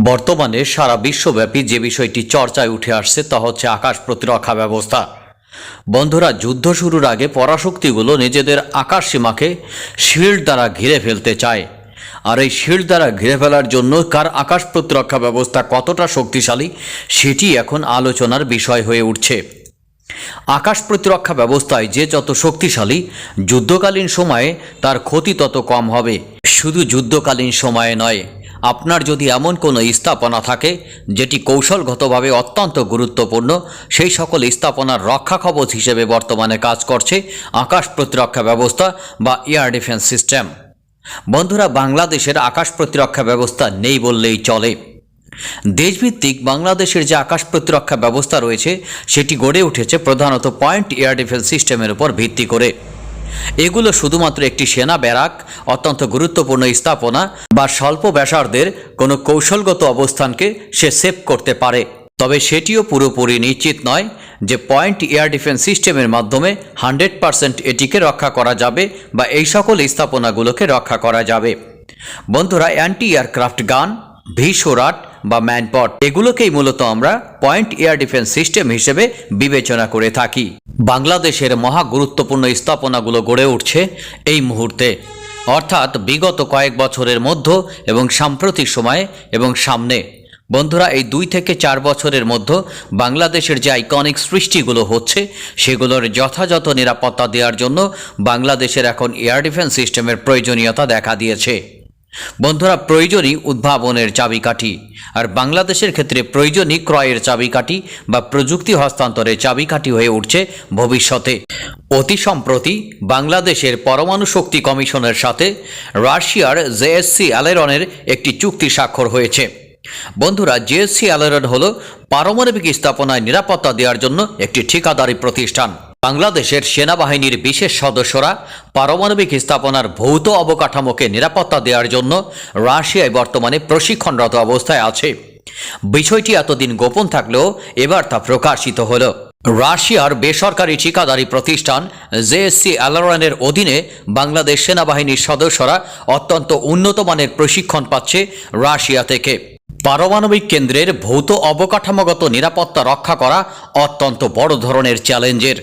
বর্তমানে সারা বিশ্বব্যাপী যে বিষয়টি চর্চায় উঠে আসছে তা হচ্ছে আকাশ প্রতিরক্ষা ব্যবস্থা। বন্ধুরা, যুদ্ধ শুরুর আগে পরাশক্তিগুলো নিজেদের আকাশ সীমাকে শিল্ড দ্বারা ঘিরে ফেলতে চায়। আর এই শিল্ড দ্বারা ঘিরে ফেলার জন্য কার আকাশ প্রতিরক্ষা ব্যবস্থা কতটা শক্তিশালী সেটি এখন আলোচনার বিষয় হয়ে উঠছে। আকাশ প্রতিরক্ষা ব্যবস্থায় যে যত শক্তিশালী, যুদ্ধকালীন সময়ে তার ক্ষতি তত কম হবে। শুধু যুদ্ধকালীন সময়ে নয়, আপনার যদি এমন কোনো স্থাপনা থাকে যেটি কৌশলগতভাবে অত্যন্ত গুরুত্বপূর্ণ, সেই সকল স্থাপনার রক্ষা কবচ হিসেবে বর্তমানে কাজ করছে আকাশ প্রতিরক্ষা ব্যবস্থা বা এয়ার ডিফেন্স সিস্টেম। বন্ধুরা, বাংলাদেশের আকাশ প্রতিরক্ষা ব্যবস্থা নেই বললেই চলে। দেশভিত্তিক বাংলাদেশের যে আকাশ প্রতিরক্ষা ব্যবস্থা রয়েছে সেটি গড়ে উঠেছে প্রধানত পয়েন্ট এয়ার ডিফেন্স সিস্টেমের উপর ভিত্তি করে। এগুলো শুধুমাত্র একটি সেনা ব্যারাক, অত্যন্ত গুরুত্বপূর্ণ স্থাপনা বা স্বল্প ব্যাসার্ধের কোনো কৌশলগত অবস্থানকে সে সেভ করতে পারে। তবে সেটিও পুরোপুরি নিশ্চিত নয় যে পয়েন্ট এয়ার ডিফেন্স সিস্টেমের মাধ্যমে 100% এটিকে রক্ষা করা যাবে বা এই সকল স্থাপনাগুলোকে রক্ষা করা যাবে। বন্ধুরা, অ্যান্টি এয়ারক্রাফট গান, ভিসোরাট বা ম্যানপট, এগুলোকেই মূলত আমরা পয়েন্ট এয়ার ডিফেন্স সিস্টেম হিসেবে বিবেচনা করে থাকি। বাংলাদেশের মহা গুরুত্বপূর্ণ স্থাপনাগুলো গড়ে উঠছে এই মুহূর্তে, অর্থাৎ বিগত কয়েক বছরের মধ্যে এবং সাম্প্রতিক সময়ে এবং সামনে। বন্ধুরা, এই 2 থেকে 4 বছরের মধ্যে বাংলাদেশের যে আইকনিক সৃষ্টিগুলো হচ্ছে সেগুলোর যথাযথ নিরাপত্তা দেওয়ার জন্য বাংলাদেশের এখন এয়ার ডিফেন্স সিস্টেমের প্রয়োজনীয়তা দেখা দিয়েছে। বন্ধুরা, প্রয়োজনই উদ্ভাবনের চাবিকাঠি, আর বাংলাদেশের ক্ষেত্রে প্রয়োজনই ক্রয়ের চাবিকাঠি বা প্রযুক্তি হস্তান্তরের চাবিকাঠি হয়ে উঠছে ভবিষ্যতে। অতি সম্প্রতি বাংলাদেশের পরমাণু শক্তি কমিশনের সাথে রাশিয়ার জেএসসি অ্যালেরনের একটি চুক্তি স্বাক্ষর হয়েছে। বন্ধুরা, জেএসসি অ্যালেরন হলো পারমাণবিক স্থাপনায় নিরাপত্তা দেওয়ার জন্য একটি ঠিকাদারি প্রতিষ্ঠান। বাংলাদেশের সেনাবাহিনীর বিশেষ সদস্যরা পারমাণবিক স্থাপনার ভৌত অবকাঠামোকে নিরাপত্তা দেওয়ার জন্য রাশিয়ায় বর্তমানে প্রশিক্ষণরত অবস্থায় আছে। বিষয়টি এতদিন গোপন থাকলেও এবার তা প্রকাশিত হলো। রাশিয়ার বেসরকারি ঠিকাদারি প্রতিষ্ঠান জেএসসি অ্যালেরনের অধীনে বাংলাদেশ সেনাবাহিনীর সদস্যরা অত্যন্ত উন্নত মানের প্রশিক্ষণ পাচ্ছে রাশিয়া থেকে। পারমাণবিক কেন্দ্রের ভৌত অবকাঠামোগত নিরাপত্তা রক্ষা করা অত্যন্ত বড় ধরনের চ্যালেঞ্জের।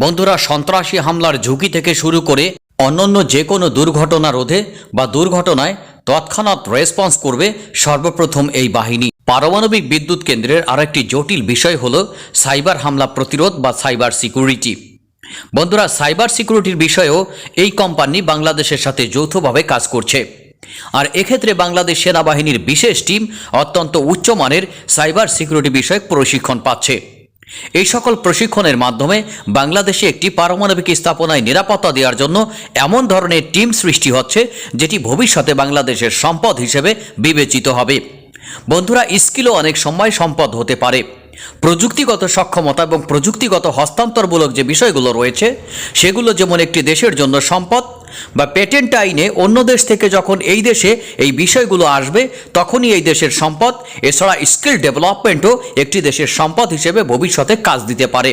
বন্ধুরা, সন্ত্রাসী হামলার ঝুঁকি থেকে শুরু করে অন্যান্য যে কোনো দুর্ঘটনা রোধে বা দুর্ঘটনায় তৎক্ষণাৎ রেসপন্স করবে সর্বপ্রথম এই বাহিনী। পারমাণবিক বিদ্যুৎ কেন্দ্রের আরেকটি জটিল বিষয় হল সাইবার হামলা প্রতিরোধ বা সাইবার সিকিউরিটি। বন্ধুরা, সাইবার সিকিউরিটির বিষয়েও এই কোম্পানি বাংলাদেশের সাথে যৌথভাবে কাজ করছে। আর এক্ষেত্রে বাংলাদেশ সেনাবাহিনীর বিশেষ টিম অত্যন্ত উচ্চমানের সাইবার সিকিউরিটি বিষয়ক প্রশিক্ষণ পাচ্ছে। এই সকল প্রশিক্ষণের মাধ্যমে বাংলাদেশে একটি পারমাণবিক স্থাপনায় নিরাপত্তা দেওয়ার জন্য এমন ধরনের টিম সৃষ্টি হচ্ছে যেটি ভবিষ্যতে বাংলাদেশের সম্পদ হিসেবে বিবেচিত হবে। বন্ধুরা, স্কিলও অনেক সময় সম্পদ হতে পারে। প্রযুক্তিগত সক্ষমতা এবং প্রযুক্তিগত হস্তান্তরমূলক যে বিষয়গুলো রয়েছে সেগুলো যেমন একটি দেশের জন্য সম্পদ, বা পেটেন্ট আইনে অন্য দেশ থেকে যখন এই দেশে এই বিষয়গুলো আসবে তখনই এই দেশের সম্পদ। এছাড়া স্কিল ডেভেলপমেন্টও একটি দেশের সম্পদ হিসেবে ভবিষ্যতে কাজ দিতে পারে।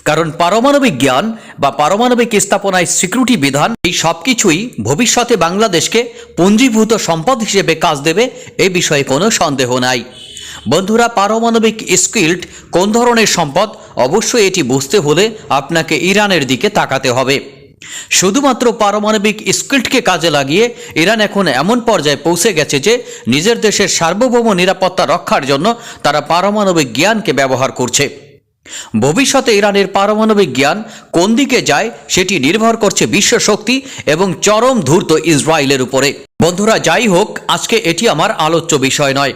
কারণ পারমাণবিক জ্ঞান বা পারমাণবিক স্থাপনায় সিকিউরিটি বিধান, এই সব কিছুই ভবিষ্যতে বাংলাদেশকে পুঞ্জীভূত সম্পদ হিসেবে কাজ দেবে, এই বিষয়ে কোনো সন্দেহ নাই। বন্ধুরা, পারমাণবিক স্কিল্ড কোন ধরনের সম্পদ, অবশ্যই এটি বুঝতে হলে আপনাকে ইরানের দিকে তাকাতে হবে। শুধুমাত্র পারমাণবিক স্কিল্ডকে কাজে লাগিয়ে ইরান এখন এমন পর্যায়ে পৌঁছে গেছে যে নিজের দেশের সার্বভৌম নিরাপত্তা রক্ষার জন্য তারা পারমাণবিক জ্ঞানকে ব্যবহার করছে। ভবিষ্যতে ইরানের পারমাণবিক জ্ঞান কোন দিকে যায় সেটি নির্ভর করছে বিশ্ব শক্তি এবং চরম ধূর্ত ইসরায়েলের উপরে। বন্ধুরা, যাই হোক, আজকে এটি আমার আলোচ্য বিষয় নয়।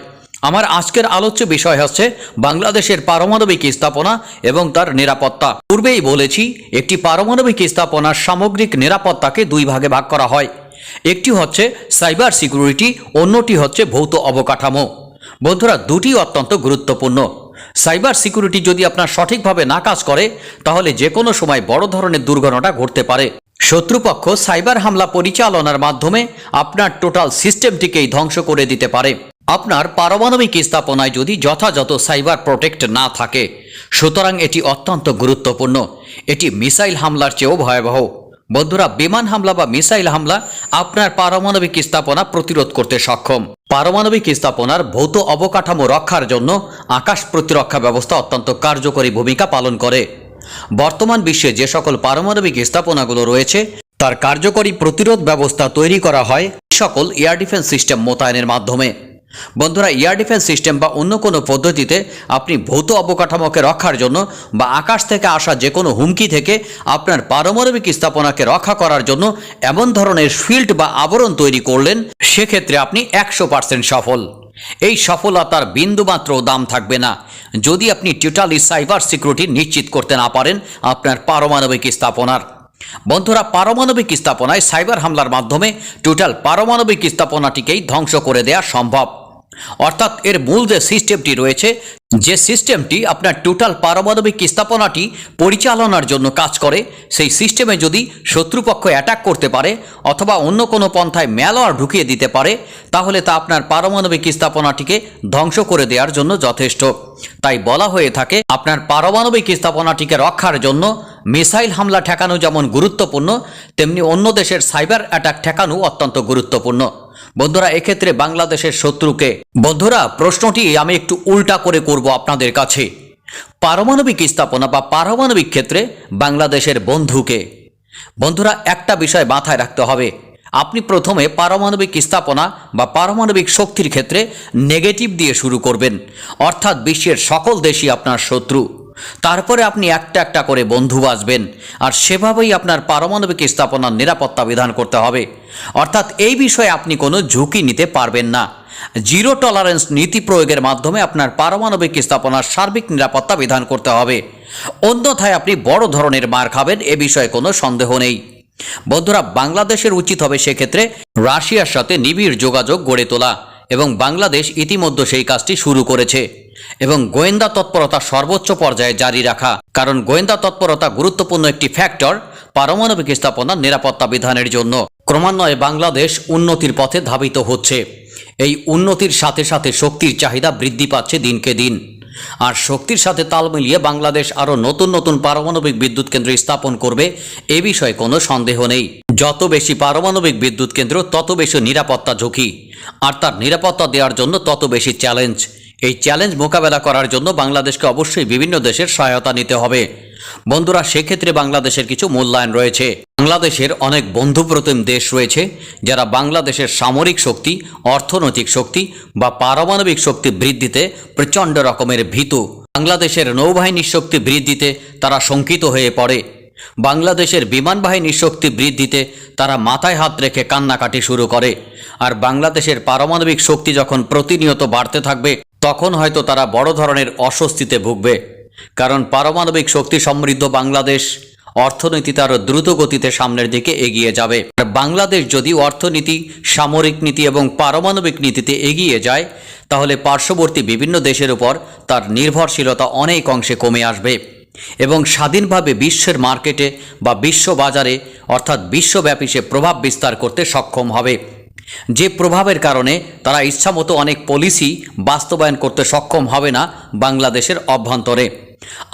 আমার আজকের আলোচ্য বিষয় হচ্ছে বাংলাদেশের পারমাণবিক স্থাপনা এবং তার নিরাপত্তা। পূর্বেই বলেছি, একটি পারমাণবিক স্থাপনার সামগ্রিক নিরাপত্তাকে 2 ভাগে ভাগ করা হয়। একটি হচ্ছে সাইবার সিকিউরিটি, অন্যটি হচ্ছে ভৌত অবকাঠামো। বন্ধুরা, দুটি অত্যন্ত গুরুত্বপূর্ণ। সাইবার সিকিউরিটি যদি আপনার সঠিকভাবে না কাজ করে তাহলে যে কোনো সময় বড় ধরনের দুর্ঘটনা ঘটতে পারে। শত্রুপক্ষ সাইবার হামলা পরিচালনার মাধ্যমে আপনার টোটাল সিস্টেমটিকেই ধ্বংস করে দিতে পারে। আপনার পারমাণবিক স্থাপনায় যদি যথাযথ সাইবার প্রোটেক্ট না থাকে, সুতরাং এটি অত্যন্ত গুরুত্বপূর্ণ। এটি মিসাইল হামলার চেয়েও ভয়াবহ। বন্ধুরা, বিমান হামলা বা মিসাইল হামলা আপনার পারমাণবিক স্থাপনা প্রতিরোধ করতে সক্ষম। পারমাণবিক স্থাপনার ভৌত অবকাঠামো রক্ষার জন্য আকাশ প্রতিরক্ষা ব্যবস্থা অত্যন্ত কার্যকরী ভূমিকা পালন করে। বর্তমান বিশ্বে যে সকল পারমাণবিক স্থাপনাগুলো রয়েছে তার কার্যকরী প্রতিরোধ ব্যবস্থা তৈরি করা হয় সকল এয়ার ডিফেন্স সিস্টেম মোতায়েনের মাধ্যমে। বন্ধুরা, এয়ার ডিফেন্স সিস্টেম বা অন্য কোনো পদ্ধতিতে আপনি ভৌত অবকাঠামোকে রক্ষার জন্য বা আকাশ থেকে আসা যে কোনো হুমকি থেকে আপনার পারমাণবিক স্থাপনাকে রক্ষা করার জন্য এমন ধরনের ফিল্ড বা আবরণ তৈরি করলেন, সেক্ষেত্রে আপনি 100% সফল। এই সফলতার বিন্দুমাত্র দাম থাকবে না যদি আপনি টোটালি সাইবার সিকিউরিটি নিশ্চিত করতে না পারেন আপনার পারমাণবিক স্থাপনার। বন্ধুরা, পারমাণবিক স্থাপনায় সাইবার হামলার মাধ্যমে টোটাল পারমাণবিক স্থাপনাটিকেই ধ্বংস করে দেওয়া সম্ভব। অর্থাৎ এর মূল যে সিস্টেমটি রয়েছে, যে সিস্টেমটি আপনার টোটাল পারমাণবিক স্থাপনাটি পরিচালনার জন্য কাজ করে, সেই সিস্টেমে যদি শত্রুপক্ষ অ্যাটাক করতে পারে অথবা অন্য কোনো পন্থায় ম্যালওয়্যার ঢুকিয়ে দিতে পারে, তাহলে তা আপনার পারমাণবিক স্থাপনাটিকে ধ্বংস করে দেওয়ার জন্য যথেষ্ট। তাই বলা হয়ে থাকে আপনার পারমাণবিক স্থাপনাটিকে রক্ষার জন্য মিসাইল হামলা ঠেকানো যেমন গুরুত্বপূর্ণ, তেমনি অন্য দেশের সাইবার অ্যাটাক ঠেকানো অত্যন্ত গুরুত্বপূর্ণ। বন্ধুরা, এক্ষেত্রে বাংলাদেশের শত্রুকে, বন্ধুরা প্রশ্নটি আমি একটু উল্টা করে করব আপনাদের কাছে। পারমাণবিক স্থাপনা বা পারমাণবিক ক্ষেত্রে বাংলাদেশের বন্ধুকে। বন্ধুরা, একটা বিষয় মাথায় রাখতে হবে, আপনি প্রথমে পারমাণবিক স্থাপনা বা পারমাণবিক শক্তির ক্ষেত্রে নেগেটিভ দিয়ে শুরু করবেন, অর্থাৎ বিশ্বের সকল দেশই আপনার শত্রু। তারপরে আপনি একটা একটা করে বন্ধু বাঁচবেন, আর সেভাবেই আপনার পারমাণবিক স্থাপনার নিরাপত্তা বিধান করতে হবে। অর্থাৎ এই বিষয়ে আপনি কোনো ঝুঁকি নিতে পারবেন না। জিরো টলারেন্স নীতি প্রয়োগের মাধ্যমে আপনার পারমাণবিক স্থাপনার সার্বিক নিরাপত্তা বিধান করতে হবে, অন্যথায় আপনি বড় ধরনের মার খাবেন, এ বিষয়ে কোনো সন্দেহ নেই। বন্ধুরা, বাংলাদেশের উচিত হবে সেক্ষেত্রে রাশিয়ার সাথে নিবিড় যোগাযোগ গড়ে তোলা, এবং বাংলাদেশ ইতিমধ্যে সেই কাজটি শুরু করেছে, এবং গোয়েন্দা তৎপরতা সর্বোচ্চ পর্যায়ে জারি রাখা, কারণ গোয়েন্দা তৎপরতা গুরুত্বপূর্ণ একটি ফ্যাক্টর পারমাণবিক স্থাপনার নিরাপত্তা বিধানের জন্য। ক্রমান্বয়ে বাংলাদেশ উন্নতির পথে ধাবিত হচ্ছে। এই উন্নতির সাথে সাথে শক্তির চাহিদা বৃদ্ধি পাচ্ছে দিনকে দিন, আর শক্তির সাথে তাল মিলিয়ে বাংলাদেশ আরও নতুন নতুন পারমাণবিক বিদ্যুৎ কেন্দ্র স্থাপন করবে, এ বিষয়ে কোনো সন্দেহ নেই। যত বেশি পারমাণবিক বিদ্যুৎ কেন্দ্র তত বেশি নিরাপত্তা ঝুঁকি, আর তার নিরাপত্তা দেওয়ার জন্য তত বেশি চ্যালেঞ্জ। এই চ্যালেঞ্জ মোকাবেলা করার জন্য বাংলাদেশকে অবশ্যই বিভিন্ন দেশের সহায়তা নিতে হবে। বন্ধুরা, সেক্ষেত্রে বাংলাদেশের কিছু মূল্যায়ন রয়েছে। বাংলাদেশের অনেক বন্ধুপ্রতিম দেশ রয়েছে যারা বাংলাদেশের সামরিক শক্তি, অর্থনৈতিক শক্তি বা পারমাণবিক শক্তি বৃদ্ধিতে প্রচণ্ড রকমের ভীতু। বাংলাদেশের নৌবাহিনীর শক্তি বৃদ্ধিতে তারা শঙ্কিত হয়ে পড়ে। বাংলাদেশের বিমান বাহিনীর শক্তি বৃদ্ধিতে তারা মাথায় হাত রেখে কান্নাকাটি শুরু করে। আর বাংলাদেশের পারমাণবিক শক্তি যখন প্রতিনিয়ত বাড়তে থাকবে, তখন হয়তো তারা বড় ধরনের অস্বস্তিতে ভুগবে, কারণ পারমাণবিক শক্তি সমৃদ্ধ বাংলাদেশ অর্থনীতিতে আরও দ্রুত গতিতে সামনের দিকে এগিয়ে যাবে। আর বাংলাদেশ যদি অর্থনীতি, সামরিক নীতি এবং পারমাণবিক নীতিতে এগিয়ে যায়, তাহলে পার্শ্ববর্তী বিভিন্ন দেশের উপর তার নির্ভরশীলতা অনেক অংশে কমে আসবে, এবং স্বাধীনভাবে বিশ্বের মার্কেটে বা বিশ্ব বাজারে অর্থাৎ বিশ্বব্যাপী সে প্রভাব বিস্তার করতে সক্ষম হবে, যে প্রভাবের কারণে তারা ইচ্ছামতো অনেক পলিসি বাস্তবায়ন করতে সক্ষম হবে না বাংলাদেশের অভ্যন্তরে।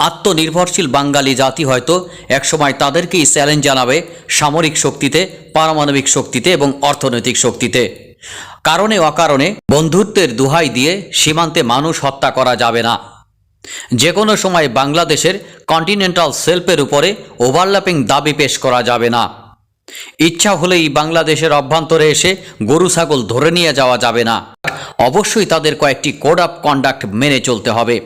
আত্মনির্ভরশীল বাঙালি জাতি হয়তো একসময় তাদেরকেই চ্যালেঞ্জ জানাবে সামরিক শক্তিতে, পারমাণবিক শক্তিতে এবং অর্থনৈতিক শক্তিতে। কারণে অকারণে বন্ধুত্বের দোহাই দিয়ে সীমান্তে মানুষ হত্যা করা যাবে না। যে কোনো সময় বাংলাদেশের কন্টিনেন্টাল শেলফের উপরে ওভারল্যাপিং দাবি পেশ করা যাবে না। ইচ্ছা হলেই বাংলাদেশের অভ্যন্তরে এসে গরু ছাগল ধরে নিয়ে যাওয়া যাবে না। অবশ্যই তাদের কয়েকটি কোড অফ কন্ডাক্ট মেনে চলতে হবে,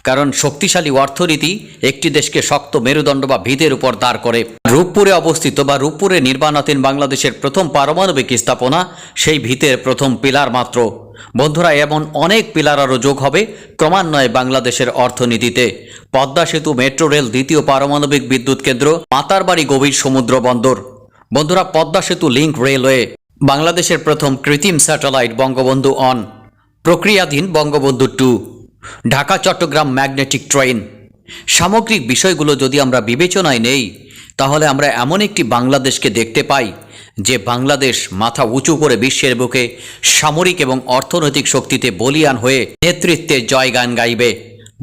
কারণ শক্তিশালী অর্থনীতি একটি দেশকে শক্ত মেরুদণ্ড বা ভিতের উপর দাঁড় করে। রূপপুরে অবস্থিত বা রূপপুরে নির্মাণাধীন বাংলাদেশের প্রথম পারমাণবিক স্থাপনা সেই ভিতের প্রথম পিলার মাত্র। বন্ধুরা, এমন অনেক পিলার আরও যোগ হবে ক্রমান্বয়ে বাংলাদেশের অর্থনীতিতে। পদ্মা সেতু, মেট্রো রেল, দ্বিতীয় পারমাণবিক বিদ্যুৎ কেন্দ্র, মাতারবাড়ি গভীর সমুদ্র বন্দর। বন্ধুরা, পদ্মা সেতু লিঙ্ক রেলওয়ে, বাংলাদেশের প্রথম কৃত্রিম স্যাটেলাইট বঙ্গবন্ধু 1, প্রক্রিয়াধীন বঙ্গবন্ধু 2, ঢাকা চট্টগ্রাম ম্যাগনেটিক ট্রেন। সামগ্রিক বিষয়গুলো যদি আমরা বিবেচনায় নেই, তাহলে আমরা এমন একটি বাংলাদেশকে দেখতে পাই যে বাংলাদেশ মাথা উঁচু করে বিশ্বের বুকে সামরিক এবং অর্থনৈতিক শক্তিতে বলীয়ান হয়ে নেতৃত্বের জয়গান গাইবে।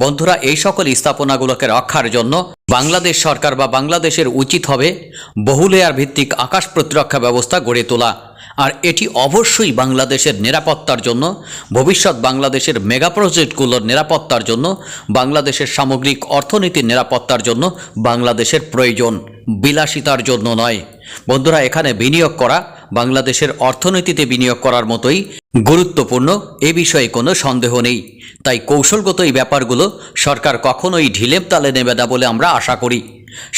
বন্ধুরা, এই সকল স্থাপনাগুলোকে রক্ষার জন্য বাংলাদেশ সরকার বা বাংলাদেশের উচিত হবে বহু লেয়ার ভিত্তিক আকাশ প্রতিরক্ষা ব্যবস্থা গড়ে তোলা। আর এটি অবশ্যই বাংলাদেশের নিরাপত্তার জন্য, ভবিষ্যৎ বাংলাদেশের মেগা প্রজেক্টগুলোর নিরাপত্তার জন্য, বাংলাদেশের সামগ্রিক অর্থনীতির নিরাপত্তার জন্য বাংলাদেশের প্রয়োজন, বিলাসিতার জন্য নয়। বন্ধুরা, এখানে বিনিয়োগ করা বাংলাদেশের অর্থনীতিতে বিনিয়োগ করার মতোই গুরুত্বপূর্ণ, এ বিষয়ে কোনো সন্দেহ নেই। তাই কৌশলগত এই ব্যাপারগুলো সরকার কখনোই ঢিলেম তালে নেবে না বলে আমরা আশা করি।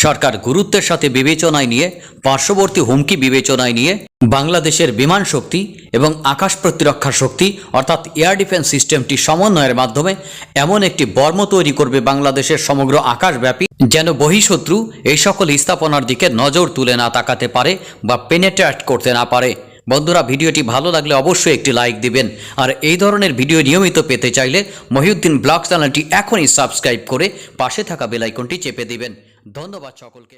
সরকার গুরুত্বের সাথে বিবেচনায় নিয়ে, পার্শ্ববর্তী হুমকি বিবেচনায় নিয়ে বাংলাদেশের বিমান শক্তি এবং আকাশ প্রতিরক্ষা শক্তি অর্থাৎ এয়ার ডিফেন্স সিস্টেমটি সমন্বয়ের মাধ্যমে এমন একটি বর্ম তৈরি করবে বাংলাদেশের সমগ্র আকাশব্যাপী, যেন বহিঃশত্রু এই সকল স্থাপনার দিকে নজর তুলে না তাকাতে পারে বা পেনেট্রেট করতে না পারে। বন্ধুরা, ভিডিওটি ভালো লাগলে অবশ্যই একটি লাইক দিবেন। আর এই ধরনের ভিডিও নিয়মিত পেতে চাইলে মহিউদ্দিন ব্লগ চ্যানেলটি এখনই সাবস্ক্রাইব করে পাশে থাকা বেল আইকনটি চেপে দিবেন। ধন্যবাদ সকলকে।